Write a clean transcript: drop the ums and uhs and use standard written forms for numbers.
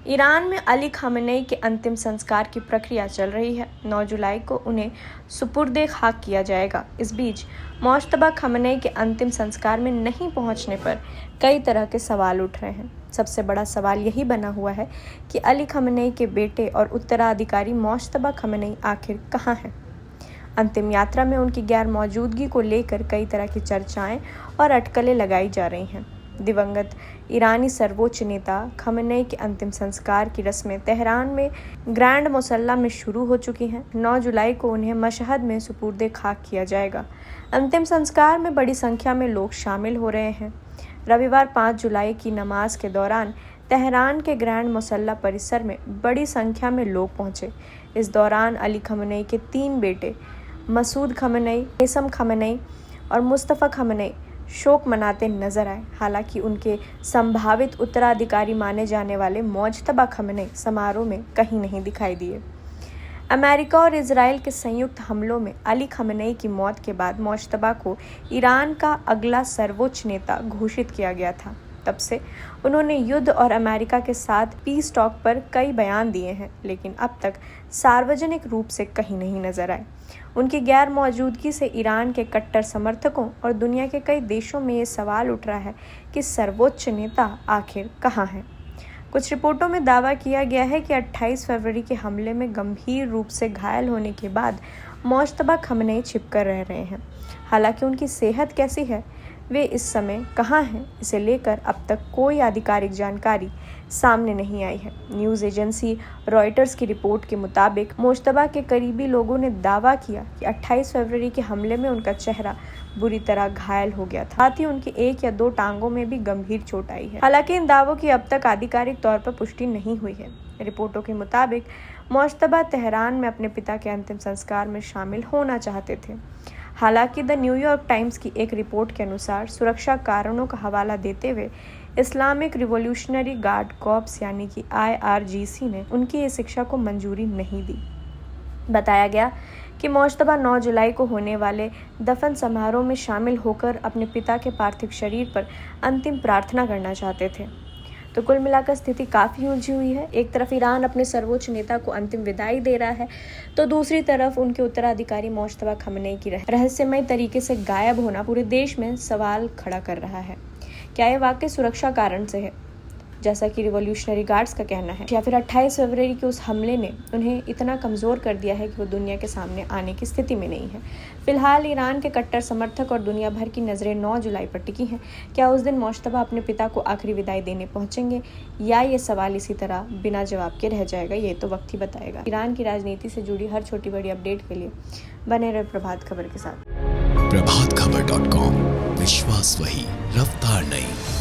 Iran में अली खamenei के अंतिम संस्कार की प्रक्रिया चल रही है। 9 जुलाई को उन्हें सुपुर्दे खाक किया जाएगा। इस बीच मुज्तबा खamenei के अंतिम संस्कार में नहीं पहुंचने पर कई तरह के सवाल उठ रहे हैं। सबसे बड़ा सवाल यही बना हुआ है कि अली खamenei के बेटे और उत्तराधिकारी मुज्तबा खamenei आखिर कहाँ हैं। अंतिम यात्रा में उनकी गैर मौजूदगी को लेकर कई तरह की चर्चाएं और अटकलें लगाई जा रही हैं। दिवंगत ईरानी सर्वोच्च नेता खamenei के अंतिम संस्कार की रस्में तेहरान में ग्रैंड मुसल्ला में शुरू हो चुकी हैं। 9 जुलाई को उन्हें मशहद में सुपुर्दे खाक किया जाएगा। अंतिम संस्कार में बड़ी संख्या में लोग शामिल हो रहे हैं। रविवार 5 जुलाई की नमाज के दौरान तेहरान के ग्रैंड मुसल्ला परिसर में बड़ी संख्या में लोग पहुंचे। इस दौरान अली खamenei के 3 बेटे मसूद खamenei, नेसम खamenei और मुस्तफ़ा खamenei शोक मनाते नजर आए। हालांकि उनके संभावित उत्तराधिकारी माने जाने वाले मुज्तबा खamenei समारोह में कहीं नहीं दिखाई दिए। अमेरिका और इजराइल के संयुक्त हमलों में अली खamenei की मौत के बाद मुज्तबा को ईरान का अगला सर्वोच्च नेता घोषित किया गया था। तब से उन्होंने युद्ध और अमेरिका के साथ पीस टॉक पर कई बयान दिए हैं, लेकिन अब तक सार्वजनिक रूप से कहीं नहीं नजर आए। उनकी गैर मौजूदगी से ईरान के कट्टर समर्थकों और दुनिया के कई देशों में ये सवाल उठ रहा है कि सर्वोच्च नेता आखिर कहाँ हैं। कुछ रिपोर्टों में दावा किया गया है कि 28 फरवरी के हमले में गंभीर रूप से घायल होने के बाद मुज्तबा खamenei छिपकर रह रहे हैं। हालांकि उनकी सेहत कैसी है, वे इस समय कहाँ हैं, इसे लेकर अब तक कोई आधिकारिक जानकारी सामने नहीं आई है। न्यूज़ एजेंसी रॉयटर्स की रिपोर्ट के मुताबिक मुज्तबा के करीबी लोगों ने दावा किया कि 28 फरवरी के हमले में उनका चेहरा बुरी तरह घायल हो गया था। साथ ही उनकी 1 या 2 टांगों में भी गंभीर चोट आई है। हालांकि इन दावों की अब तक आधिकारिक तौर पर पुष्टि नहीं हुई है। रिपोर्टों के मुताबिक मुज्तबा तेहरान में अपने पिता के अंतिम संस्कार में शामिल होना चाहते थे। हालांकि द न्यूयॉर्क टाइम्स की एक रिपोर्ट के अनुसार सुरक्षा कारणों का हवाला देते हुए इस्लामिक रिवॉल्यूशनरी गार्ड कॉर्प्स यानी कि IRGC ने उनकी इस शिक्षा को मंजूरी नहीं दी। बताया गया कि मुज्तबा 9 जुलाई को होने वाले दफन समारोह में शामिल होकर अपने पिता के पार्थिव शरीर पर अंतिम प्रार्थना करना चाहते थे। तो कुल मिलाकर स्थिति काफ़ी उलझी हुई है। एक तरफ ईरान अपने सर्वोच्च नेता को अंतिम विदाई दे रहा है, तो दूसरी तरफ उनके उत्तराधिकारी मुज्तबा खamenei की रहस्यमय तरीके से गायब होना पूरे देश में सवाल खड़ा कर रहा है। क्या ये वाकई सुरक्षा कारण से है, जैसा कि रिवॉल्यूशनरी गार्ड्स का कहना है, या फिर 28 फरवरी के उस हमले ने उन्हें इतना कमज़ोर कर दिया है कि वो दुनिया के सामने आने की स्थिति में नहीं है। फिलहाल ईरान के कट्टर समर्थक और दुनिया भर की नज़रें 9 जुलाई पर टिकी हैं। क्या उस दिन मुज्तबा अपने पिता को आखिरी विदाई देने पहुंचेंगे, या ये सवाल इसी तरह बिना जवाब के रह जाएगा, ये तो वक्त ही बताएगा। ईरान की राजनीति से जुड़ी हर छोटी बड़ी अपडेट के लिए बने रहे प्रभात खबर के साथ। प्रभातखबर.com, विश्वास वही, रफ्तार नहीं।